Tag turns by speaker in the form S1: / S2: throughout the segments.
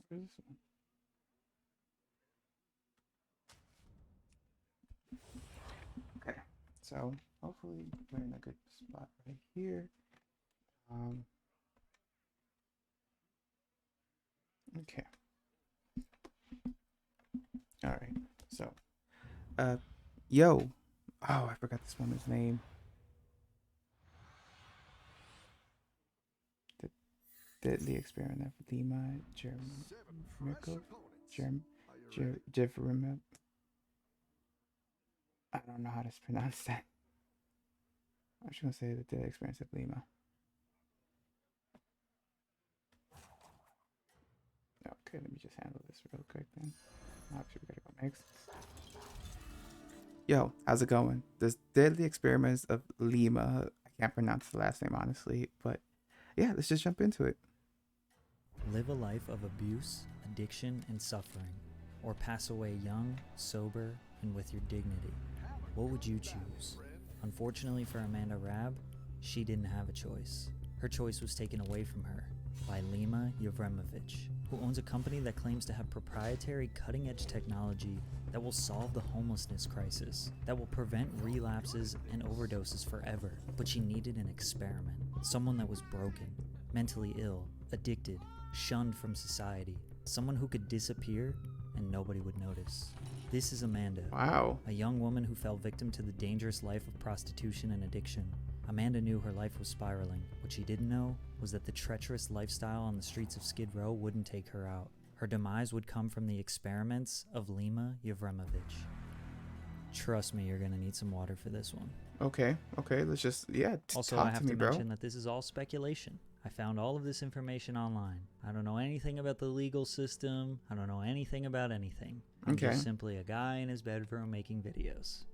S1: Where's this one? Okay, so hopefully we're in a good spot right here. Um, okay. All right. So, uh, yo. Oh, I forgot this woman's name. The deadly experiment of Lima Jevremovic. Jevremovic. I don't know how to pronounce that. I'm just gonna say the deadly experience of Lima. Okay, let me just handle this real quick then. Actually, we gotta go next. Yo, how's it going? This deadly experiments of Lima. I can't pronounce the last name honestly, but yeah, let's just jump into it.
S2: Live a life of abuse, addiction, and suffering, or pass away young, sober, and with your dignity. What would you choose? Unfortunately for Amanda Rabb, she didn't have a choice. Her choice was taken away from her by Lima Jevremovic, who owns a company that claims to have proprietary cutting-edge technology that will solve the homelessness crisis, that will prevent relapses and overdoses forever. But she needed an experiment, someone that was broken, mentally ill, addicted, shunned from society, someone who could disappear and nobody would notice. This is Amanda,
S1: Wow.
S2: a young woman who fell victim to the dangerous life of prostitution and addiction. Amanda knew her life was spiraling. What she didn't know was that the treacherous lifestyle on the streets of Skid Row wouldn't take her out. Her demise would come from the experiments of Lima Jevremovic. Trust me, you're gonna need some water for this one.
S1: Okay. Let's just
S2: Also,
S1: talk
S2: I have
S1: to me,
S2: to
S1: bro.
S2: mention that this is all speculation. I found all of this information online. I don't know anything about the legal system. I don't know anything about anything. I'm
S1: Okay.
S2: just simply a guy in his bedroom making videos.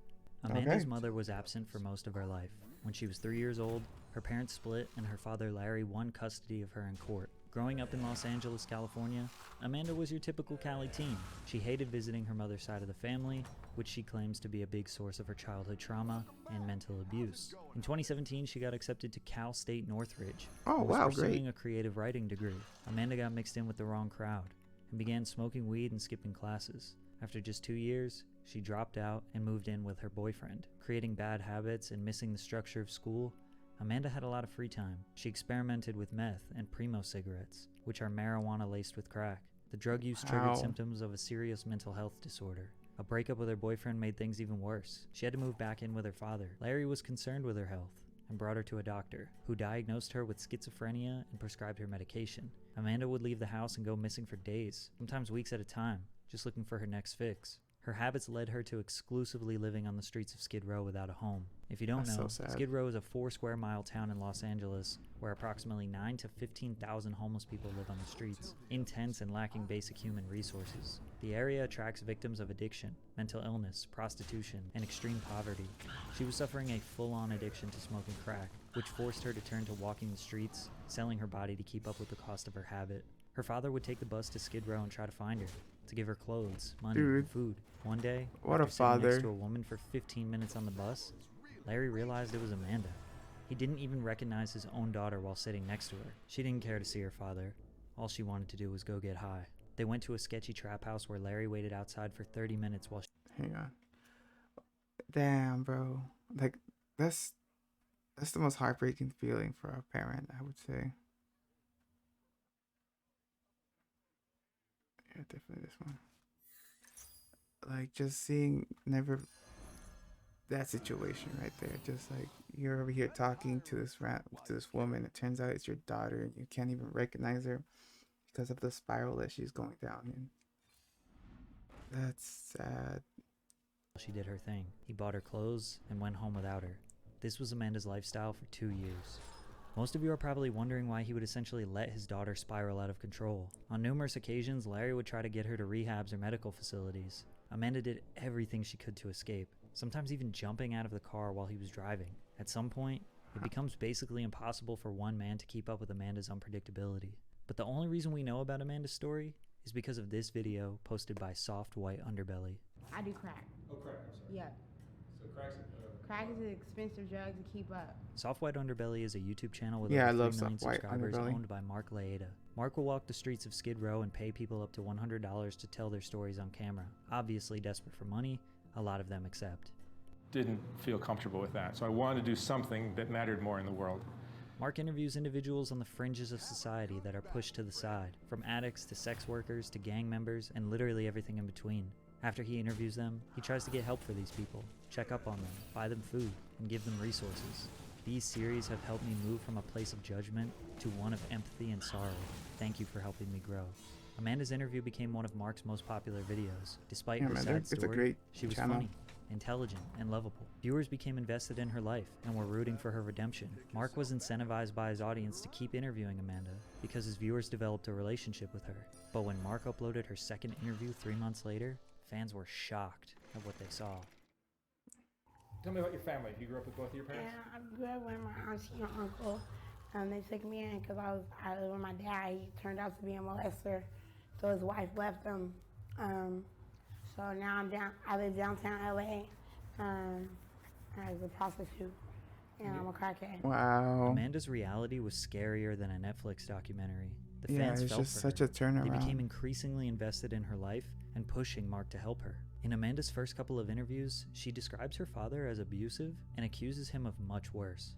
S2: Amanda's mother was absent for most of her life. When she was 3 years old, her parents split and her father Larry won custody of her in court. Growing up in Los Angeles, California, Amanda was your typical Cali teen. She hated visiting her mother's side of the family, which she claims to be a big source of her childhood trauma and mental abuse. In 2017, she got accepted to Cal State Northridge.
S1: Oh,
S2: and was
S1: wow,
S2: pursuing
S1: great.
S2: a creative writing degree. Amanda got mixed in with the wrong crowd and began smoking weed and skipping classes. After just 2 years, she dropped out and moved in with her boyfriend. Creating bad habits and missing the structure of school, Amanda had a lot of free time. She experimented with meth and Primo cigarettes, which are marijuana laced with crack. The drug use triggered symptoms of a serious mental health disorder. A breakup with her boyfriend made things even worse. She had to move back in with her father. Larry was concerned with her health and brought her to a doctor, who diagnosed her with schizophrenia and prescribed her medication. Amanda would leave the house and go missing for days, sometimes weeks at a time, just looking for her next fix. Her habits led her to exclusively living on the streets of Skid Row without a home. If you don't know, Skid Row is a 4-square-mile town in Los Angeles where approximately 9,000 to 15,000 homeless people live on the streets, intense and lacking basic human resources. The area attracts victims of addiction, mental illness, prostitution, and extreme poverty. She was suffering a full-on addiction to smoking crack, which forced her to turn to walking the streets, selling her body to keep up with the cost of her habit. Her father would take the bus to Skid Row and try to find her, to give her clothes, money, and food. One day, after sitting next to a woman for 15 minutes on the bus, Larry realized it was Amanda. He didn't even recognize his own daughter while sitting next to her. She didn't care to see her father. All she wanted to do was go get high. They went to a sketchy trap house where Larry waited outside for 30 minutes while
S1: Hang on. Damn, bro. Like, that's the most heartbreaking feeling for a parent, I would say. Yeah, definitely this one. Like, just seeing that situation right there. Just like you're over here talking to this woman. It turns out it's your daughter, and you can't even recognize her because of the spiral that she's going down in. That's sad.
S2: she did her thing. He bought her clothes and went home without her. This was Amanda's lifestyle for 2 years. Most of you are probably wondering why he would essentially let his daughter spiral out of control. On numerous occasions, Larry would try to get her to rehabs or medical facilities. Amanda did everything she could to escape, sometimes even jumping out of the car while he was driving. At some point, it becomes basically impossible for one man to keep up with Amanda's unpredictability. But the only reason we know about Amanda's story is because of this video posted by Soft White Underbelly.
S3: I do crack.
S4: Oh, crack, I'm sorry.
S3: Yeah.
S4: So crack's
S3: Crack is an expensive drug to keep up.
S2: Soft White Underbelly is a YouTube channel with
S1: Yeah, I
S2: over 3
S1: love
S2: million
S1: Soft White
S2: subscribers
S1: Underbelly.
S2: owned by Mark Laeta. Mark will walk the streets of Skid Row and pay people up to $100 to tell their stories on camera. Obviously desperate for money, a lot of them accept.
S4: Didn't feel comfortable with that, so I wanted to do something that mattered more in the world.
S2: Mark interviews individuals on the fringes of society that are pushed to the side, from addicts to sex workers to gang members and literally everything in between. After he interviews them, he tries to get help for these people, check up on them, buy them food, and give them resources. These series have helped me move from a place of judgment to one of empathy and sorrow. Thank you for helping me grow. Amanda's interview became one of Mark's most popular videos. Despite her sad
S1: It's a
S2: story,
S1: great
S2: she was
S1: channel.
S2: funny, intelligent, and lovable. Viewers became invested in her life and were rooting for her redemption. Mark was incentivized by his audience to keep interviewing Amanda because his viewers developed a relationship with her. But when Mark uploaded her second interview 3 months later, fans were shocked at what they saw.
S4: Tell me about your family. You grew up with both of your parents?
S3: Yeah, I grew up with my auntie and uncle. They took me in because I lived with my dad. He turned out to be a molester, so his wife left him. So now I live downtown LA as a prostitute, and I'm a crackhead.
S1: Wow.
S2: Amanda's reality was scarier than a Netflix documentary. The
S1: Yeah,
S2: fans
S1: it's
S2: felt
S1: just
S2: for
S1: such
S2: her.
S1: a turnaround.
S2: They became increasingly invested in her life and pushing Mark to help her. In Amanda's first couple of interviews, she describes her father as abusive and accuses him of much worse.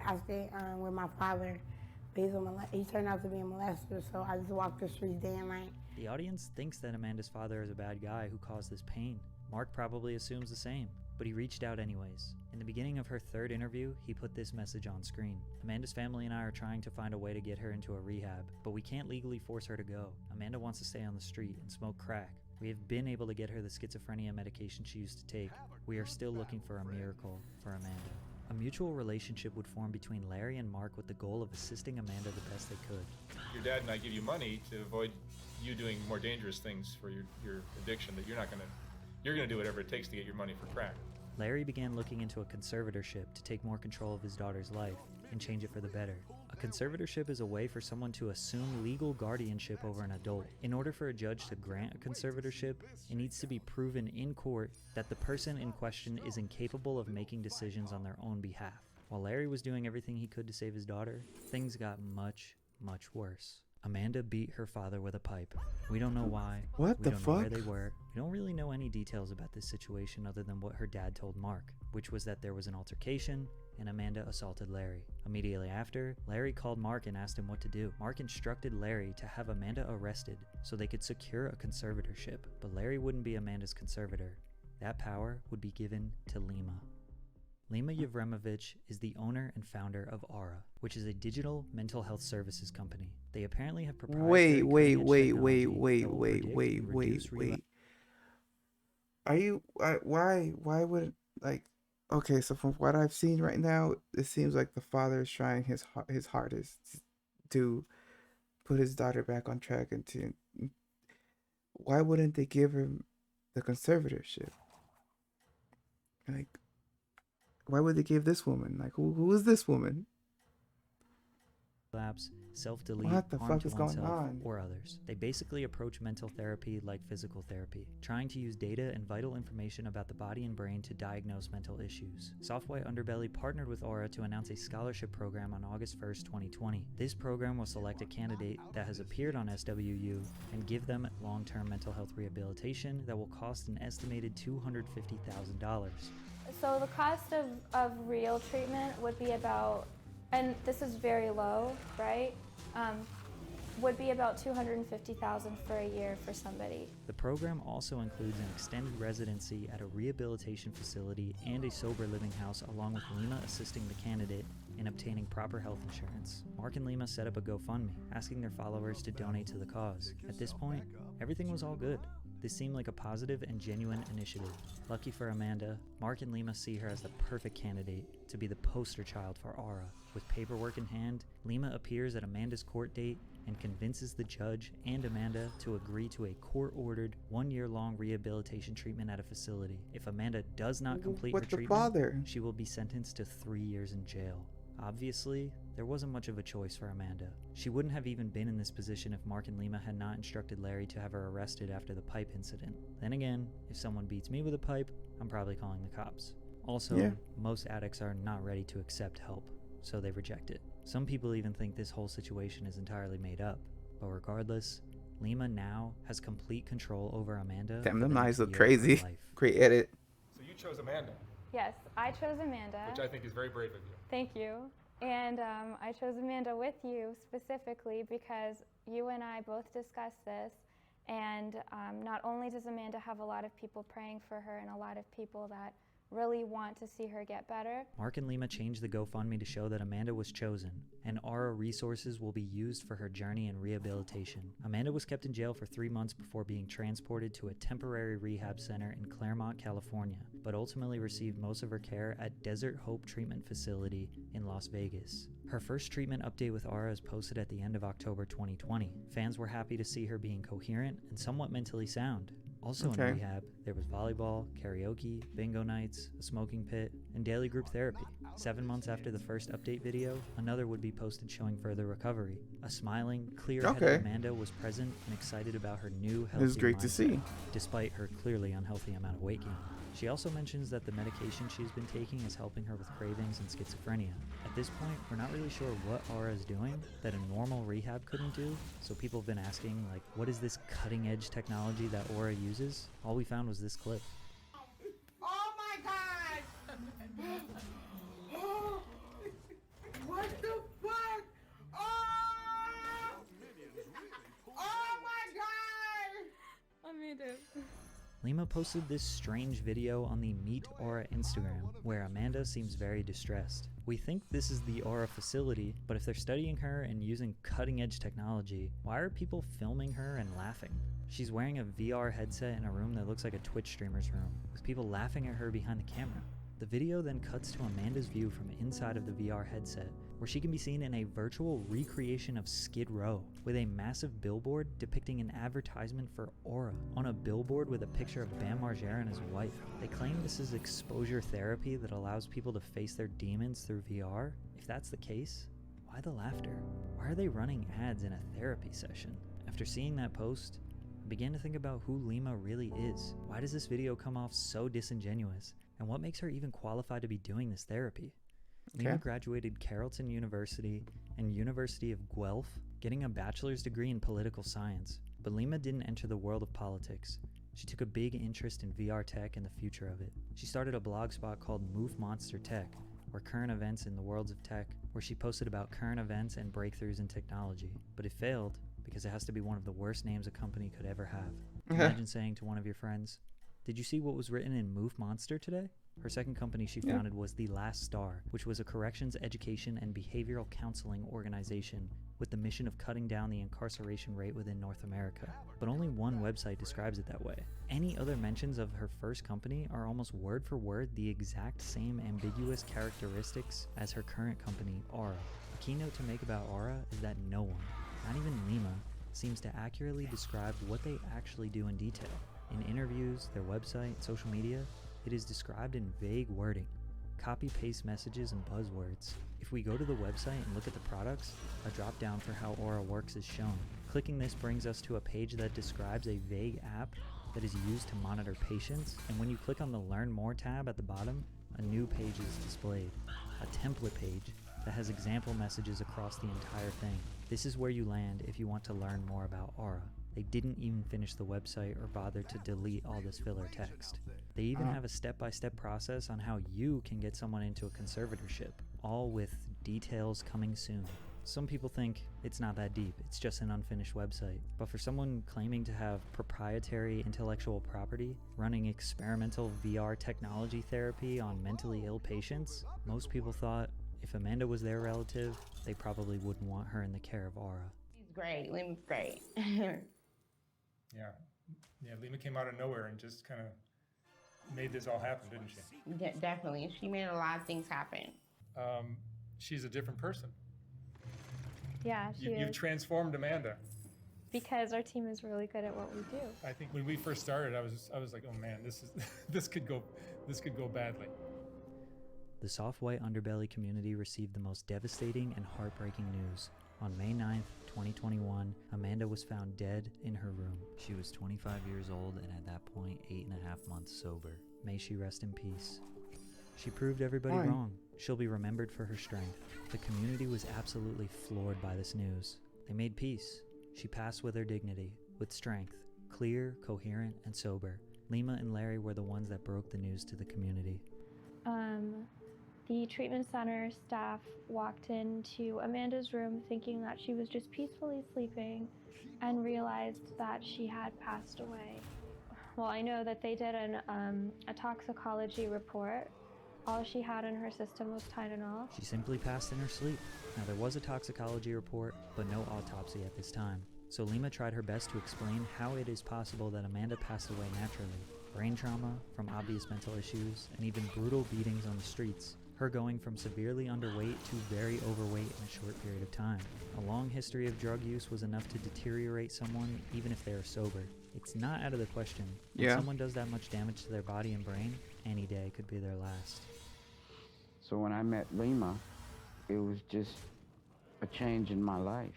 S3: I stayed with my father. He turned out to be a molester, so I just walked the streets day and night.
S2: The audience thinks that Amanda's father is a bad guy who caused this pain. Mark probably assumes the same, but he reached out anyways. In the beginning of her third interview, he put this message on screen. Amanda's family and I are trying to find a way to get her into a rehab, but we can't legally force her to go. Amanda wants to stay on the street and smoke crack. We have been able to get her the schizophrenia medication she used to take. We are still looking for a miracle for Amanda. A mutual relationship would form between Larry and Mark with the goal of assisting Amanda the best they could.
S4: Your dad and I give you money to avoid you doing more dangerous things for your addiction that you're gonna do whatever it takes to get your money for crack.
S2: Larry began looking into a conservatorship to take more control of his daughter's life and change it for the better. A conservatorship is a way for someone to assume legal guardianship over an adult. In order for a judge to grant a conservatorship, it needs to be proven in court that the person in question is incapable of making decisions on their own behalf. While Larry was doing everything he could to save his daughter, things got much, much worse. Amanda beat her father with a pipe. We don't know why.
S1: What
S2: We
S1: the
S2: don't know where
S1: fuck?
S2: they were. We don't really know any details about this situation other than what her dad told Mark, which was that there was an altercation and Amanda assaulted Larry. Immediately after, Larry called Mark and asked him what to do. Mark instructed Larry to have Amanda arrested so they could secure a conservatorship, but Larry wouldn't be Amanda's conservator. That power would be given to Lima. Lima Jevremovic is the owner and founder of Aura, which is a digital mental health services company. They apparently have proprietary
S1: Wait.
S2: cutting-edge technology that will predict and reduce
S1: Are you? Why would like? Okay, so from what I've seen right now, it seems like the father is trying his hardest to put his daughter back on track and to. Why wouldn't they give him the conservatorship? Like, why would they give this woman? Like, who is this woman?
S2: relapse, self-delete,
S1: What the
S2: harm
S1: fuck
S2: to
S1: is going
S2: oneself,
S1: on?
S2: or others. They basically approach mental therapy like physical therapy, trying to use data and vital information about the body and brain to diagnose mental issues. Soft White Underbelly partnered with Aura to announce a scholarship program on August 1st, 2020. This program will select a candidate that has appeared on SWU and give them long-term mental health rehabilitation that will cost an estimated $250,000.
S5: So the cost of real treatment would be about, and this is very low, right? Would be about $250,000 for a year for somebody.
S2: The program also includes an extended residency at a rehabilitation facility and a sober living house, along with Lima assisting the candidate in obtaining proper health insurance. Mark and Lima set up a GoFundMe, asking their followers to donate to the cause. At this point, everything was all good. This seemed like a positive and genuine initiative. Lucky for Amanda, Mark and Lima see her as the perfect candidate to be the poster child for Aura. With paperwork in hand, Lima appears at Amanda's court date and convinces the judge and Amanda to agree to a court-ordered 1-year-long rehabilitation treatment at a facility. If Amanda does not complete her
S1: What's the
S2: treatment,
S1: father?
S2: she will be sentenced to 3 years in jail. Obviously, there wasn't much of a choice for Amanda. She wouldn't have even been in this position if Mark and Lima had not instructed Larry to have her arrested after the pipe incident. Then again, if someone beats me with a pipe, I'm probably calling the cops. Also,
S1: Yeah.
S2: most addicts are not ready to accept help, so they reject it. Some people even think this whole situation is entirely made up. But regardless, Lima now has complete control over Amanda.
S1: Damn,
S2: for
S1: them
S2: the
S1: eyes
S2: next
S1: look
S2: year of her
S1: crazy.
S2: life.
S1: Great edit.
S4: So you chose Amanda,
S5: Yes, I chose Amanda.
S4: which I think is very brave of you.
S5: Thank you. And I chose Amanda with you specifically because you and I both discussed this. And not only does Amanda have a lot of people praying for her and a lot of people that really want to see her get better.
S2: Mark and Lima changed the GoFundMe to show that Amanda was chosen, and Aura resources will be used for her journey and rehabilitation. Amanda was kept in jail for 3 months before being transported to a temporary rehab center in Claremont, California, but ultimately received most of her care at Desert Hope Treatment Facility in Las Vegas. Her first treatment update with Aura is posted at the end of October 2020. Fans were happy to see her being coherent and somewhat mentally sound. Also in rehab, there was volleyball, karaoke, bingo nights, a smoking pit, and daily group therapy. 7 months after the first update video, another would be posted showing further recovery. A smiling, clear-headed Amanda was present and excited about her new healthy
S1: It was great
S2: mindset,
S1: to see.
S2: despite her clearly unhealthy amount of weight gain. She also mentions that the medication she's been taking is helping her with cravings and schizophrenia. At this point, we're not really sure what Aura is doing that a normal rehab couldn't do, so people have been asking, like, what is this cutting-edge technology that Aura uses? All we found was this clip.
S6: Oh my God! What the fuck? Oh! Oh my God!
S5: Amanda.
S2: Lima posted this strange video on the Meet Aura Instagram, where Amanda seems very distressed. We think this is the Aura facility, but if they're studying her and using cutting-edge technology, why are people filming her and laughing? She's wearing a VR headset in a room that looks like a Twitch streamer's room, with people laughing at her behind the camera. The video then cuts to Amanda's view from inside of the VR headset, where she can be seen in a virtual recreation of Skid Row, with a massive billboard depicting an advertisement for Aura on a billboard with a picture of Bam Margera and his wife. They claim this is exposure therapy that allows people to face their demons through VR. If that's the case, why the laughter? Why are they running ads in a therapy session? After seeing that post, I began to think about who Lima really is. Why does this video come off so disingenuous? And what makes her even qualified to be doing this therapy? Lima graduated Carleton University and University of Guelph, getting a bachelor's degree in political science. But Lima didn't enter the world of politics. She took a big interest in VR tech and the future of it. She started a blog spot called Move Monster Tech, or current events in the worlds of tech, where she posted about current events and breakthroughs in technology. But it failed because it has to be one of the worst names a company could ever have. Imagine saying to one of your friends, "Did you see what was written in Move Monster today?" Her second company she founded was The Last Star, which was a corrections, education, and behavioral counseling organization with the mission of cutting down the incarceration rate within North America. But only one website describes it that way. Any other mentions of her first company are almost word for word the exact same ambiguous characteristics as her current company, Aura. A keynote to make about Aura is that no one, not even Lima, seems to accurately describe what they actually do in detail. In interviews, their website, social media, it is described in vague wording, copy-paste messages and buzzwords. If we go to the website and look at the products, a drop-down for how Aura works is shown. Clicking this brings us to a page that describes a vague app that is used to monitor patients, and when you click on the Learn More tab at the bottom, a new page is displayed, a template page that has example messages across the entire thing. This is where you land if you want to learn more about Aura. They didn't even finish the website or bother to delete all this filler text. They even have a step-by-step process on how you can get someone into a conservatorship, all with details coming soon. Some people think it's not that deep, it's just an unfinished website. But for someone claiming to have proprietary intellectual property, running experimental VR technology therapy on mentally ill patients, most people thought if Amanda was their relative, they probably wouldn't want her in the care of Aura.
S3: She's great. Lima's great.
S4: Yeah, Lima came out of nowhere and just kind of made this all happen, didn't she?
S3: Definitely. She made a lot of things happen.
S4: She's a different person.
S5: Yeah,
S4: You've transformed Amanda.
S5: Because our team is really good at what we do.
S4: I think when we first started, I was like, oh man, this could go badly.
S2: The soft white underbelly community received the most devastating and heartbreaking news. On May 9th, 2021, Amanda was found dead in her room. She was 25 years old and at that point 8.5 months sober. May she rest in peace. She proved everybody wrong. She'll be remembered for her strength. The community was absolutely floored by this news. They made peace. She passed with her dignity, with strength, clear, coherent, and sober. Lima and Larry were the ones that broke the news to the community.
S5: The treatment center staff walked into Amanda's room thinking that she was just peacefully sleeping and realized that she had passed away. Well, I know that they did a toxicology report. All she had in her system was Tylenol.
S2: She simply passed in her sleep. Now, there was a toxicology report, but no autopsy at this time. So Lima tried her best to explain how it is possible that Amanda passed away naturally. Brain trauma, from obvious mental issues, and even brutal beatings on the streets. Her going from severely underweight to very overweight in a short period of time. A long history of drug use was enough to deteriorate someone even if they are sober. It's not out of the question. When someone does that much damage to their body and brain, any day could be their last.
S7: So when I met Lima, it was just a change in my life.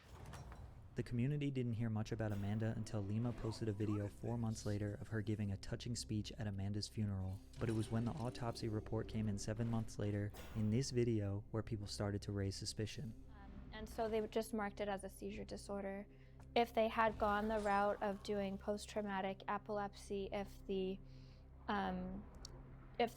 S2: The community didn't hear much about Amanda until Lima posted a video 4 months later of her giving a touching speech at Amanda's funeral. But it was when the autopsy report came in 7 months later, in this video, where people started to raise suspicion.
S5: And so they just marked it as a seizure disorder. If they had gone the route of doing post-traumatic epilepsy, if the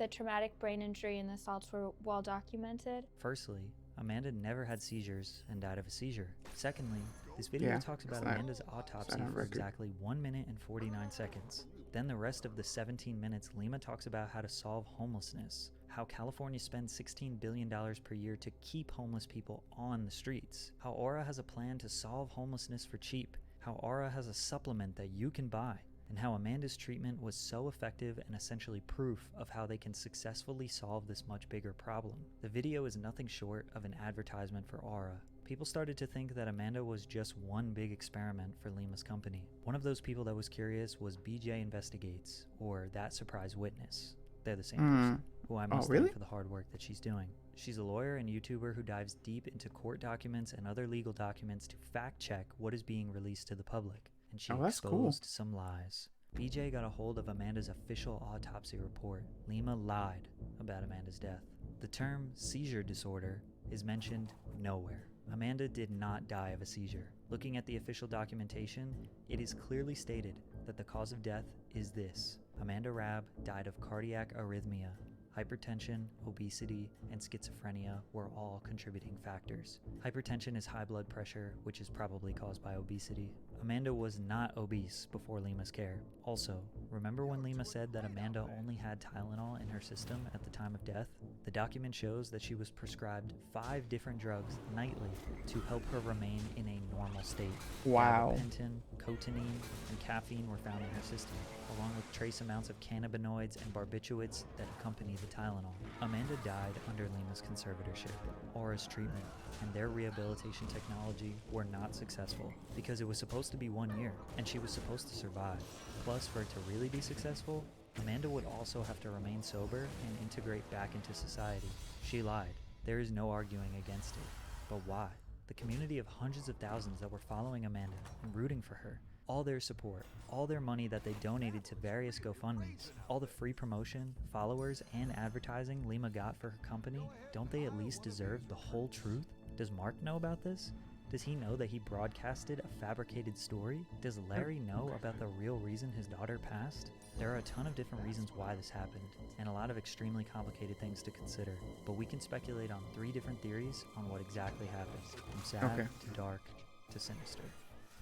S5: traumatic brain injury and the assaults were well documented.
S2: Firstly, Amanda never had seizures and died of a seizure. Secondly, this video talks about Amanda's autopsy for exactly 1 minute and 49 seconds. Then the rest of the 17 minutes, Lima talks about how to solve homelessness, how California spends $16 billion per year to keep homeless people on the streets, how Aura has a plan to solve homelessness for cheap, how Aura has a supplement that you can buy, and how Amanda's treatment was so effective and essentially proof of how they can successfully solve this much bigger problem. The video is nothing short of an advertisement for Aura. People started to think that Amanda was just one big experiment for Lima's company. One of those people that was curious was BJ Investigates, or That Surprise Witness. They're the same person, who I must thank for the hard work that she's doing. She's a lawyer and YouTuber who dives deep into court documents and other legal documents to fact check what is being released to the public. And she exposed some lies. BJ got a hold of Amanda's official autopsy report. Lima lied about Amanda's death. The term seizure disorder is mentioned nowhere. Amanda did not die of a seizure. Looking at the official documentation, it is clearly stated that the cause of death is this. Amanda Rabb died of cardiac arrhythmia. Hypertension, obesity, and schizophrenia were all contributing factors. Hypertension is high blood pressure, which is probably caused by obesity. Amanda was not obese before Lima's care. Also, remember when Lima said that Amanda only had Tylenol in her system at the time of death? The document shows that she was prescribed 5 different drugs nightly to help her remain in a normal state.
S1: Wow.
S2: Gabapentin, cotinine, and caffeine were found in her system, along with trace amounts of cannabinoids and barbiturates that accompany the Tylenol. Amanda died under Lima's conservatorship. Aura's treatment and their rehabilitation technology were not successful because it was supposed to be 1 year and she was supposed to survive. Plus, for it to really be successful, Amanda would also have to remain sober and integrate back into society. She lied. There is no arguing against it. But why? The community of hundreds of thousands that were following Amanda and rooting for her, all their support, all their money that they donated to various GoFundMes, all the free promotion, followers, and advertising Lima got for her company, don't they at least deserve the whole truth? Does Mark know about this? Does he know that he broadcasted a fabricated story? Does Larry know about the real reason his daughter passed? There are a ton of different reasons why this happened, and a lot of extremely complicated things to consider, but we can speculate on 3 different theories on what exactly happened, from sad to dark to sinister.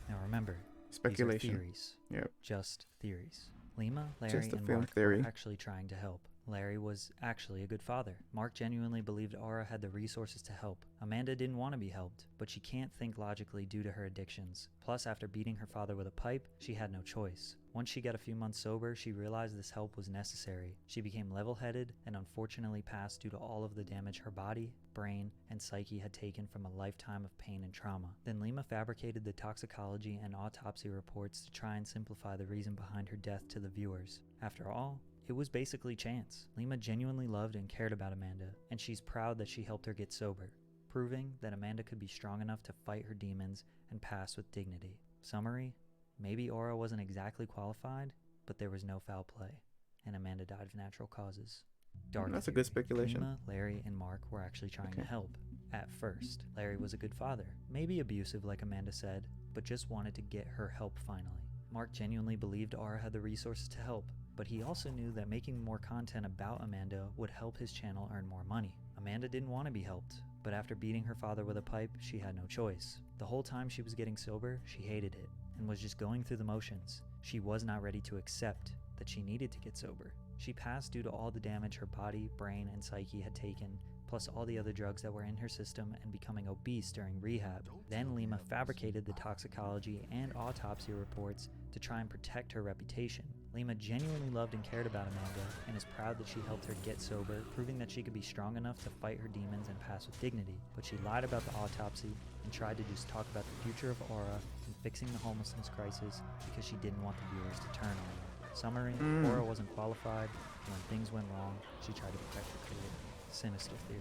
S2: Now remember,
S1: speculation.
S2: These are theories.
S1: Yep.
S2: Just theories. Lima, Larry,
S1: Just a
S2: and
S1: film
S2: Mark
S1: theory.
S2: were actually trying to help. Larry was actually a good father. Mark genuinely believed Aura had the resources to help. Amanda didn't want to be helped, but she can't think logically due to her addictions. Plus, after beating her father with a pipe, she had no choice. Once she got a few months sober, she realized this help was necessary. She became level-headed and unfortunately passed due to all of the damage her body, brain, and psyche had taken from a lifetime of pain and trauma. Then Lima fabricated the toxicology and autopsy reports to try and simplify the reason behind her death to the viewers. After all, it was basically chance. Lima genuinely loved and cared about Amanda, and she's proud that she helped her get sober, proving that Amanda could be strong enough to fight her demons and pass with dignity. Summary: maybe Aura wasn't exactly qualified, but there was no foul play, and Amanda died of natural causes. Dark
S1: That's a
S2: theory.
S1: good speculation.
S2: Lima, Larry, and Mark were actually trying to help. At first, Larry was a good father, maybe abusive like Amanda said, but just wanted to get her help finally. Mark genuinely believed Aura had the resources to help, but he also knew that making more content about Amanda would help his channel earn more money. Amanda didn't want to be helped, but after beating her father with a pipe, she had no choice. The whole time she was getting sober, she hated it and was just going through the motions. She was not ready to accept that she needed to get sober. She passed due to all the damage her body, brain, and psyche had taken, plus all the other drugs that were in her system, and becoming obese during rehab. Then Lima fabricated the toxicology and autopsy reports to try and protect her reputation. Lima genuinely loved and cared about Amanda and is proud that she helped her get sober, proving that she could be strong enough to fight her demons and pass with dignity. But she lied about the autopsy and tried to just talk about the future of Aura and fixing the homelessness crisis because she didn't want the viewers to turn on her. Summary, Aura wasn't qualified, and when things went wrong, she tried to protect her career. Sinister theory.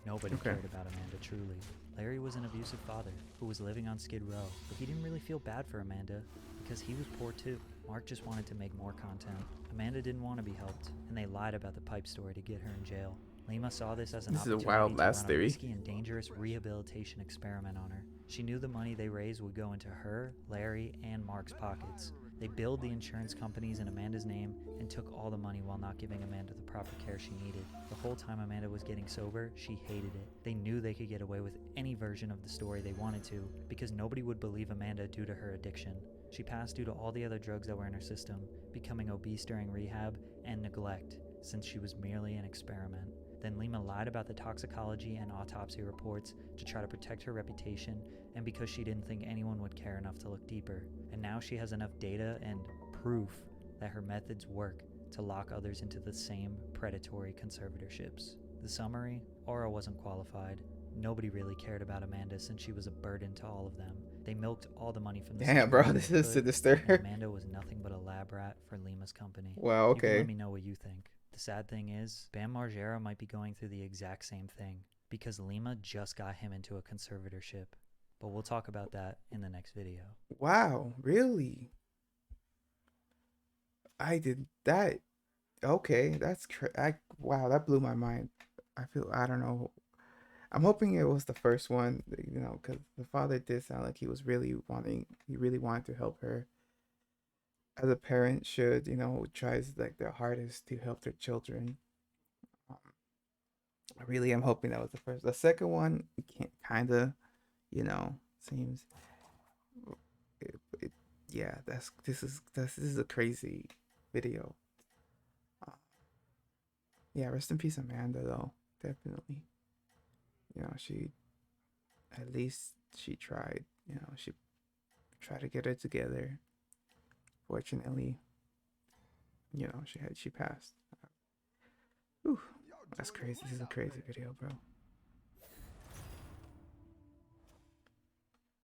S2: Nobody cared about Amanda truly. Larry was an abusive father who was living on Skid Row, but he didn't really feel bad for Amanda because he was poor too. Mark just wanted to make more content. Amanda didn't want to be helped, and they lied about the pipe story to get her in jail. Lima saw this as an opportunity to run a risky and dangerous rehabilitation experiment on her. She knew the money they raised would go into her, Larry, and Mark's pockets. They billed the insurance companies in Amanda's name and took all the money while not giving Amanda the proper care she needed. The whole time Amanda was getting sober, she hated it. They knew they could get away with any version of the story they wanted to because nobody would believe Amanda due to her addiction. She passed due to all the other drugs that were in her system, becoming obese during rehab, and neglect, since she was merely an experiment. Then Lima lied about the toxicology and autopsy reports to try to protect her reputation and because she didn't think anyone would care enough to look deeper. And now she has enough data and proof that her methods work to lock others into the same predatory conservatorships. The summary, Aura wasn't qualified. Nobody really cared about Amanda since she was a burden to all of them. They milked all the money from the
S1: Damn, bro, this is sinister.
S2: Amanda was nothing but a lab rat for Lima's company.
S1: Wow, okay.
S2: You can let me know what you think. The sad thing is, Bam Margera might be going through the exact same thing because Lima just got him into a conservatorship. But we'll talk about that in the next video.
S1: Wow, really? I did that. Okay, that's wow, that blew my mind. I don't know. I'm hoping it was the first one, you know, because the father did sound like he really wanted to help her. As a parent should, you know, tries like their hardest to help their children. I really am hoping that was the first. The second one, kind of, you know, seems. Yeah, this is a crazy video. Yeah, rest in peace, Amanda. Though, definitely. You know, at least she tried. You know, she tried to get it together. Fortunately, you know, she passed. Whew, that's crazy. This is a crazy video, bro.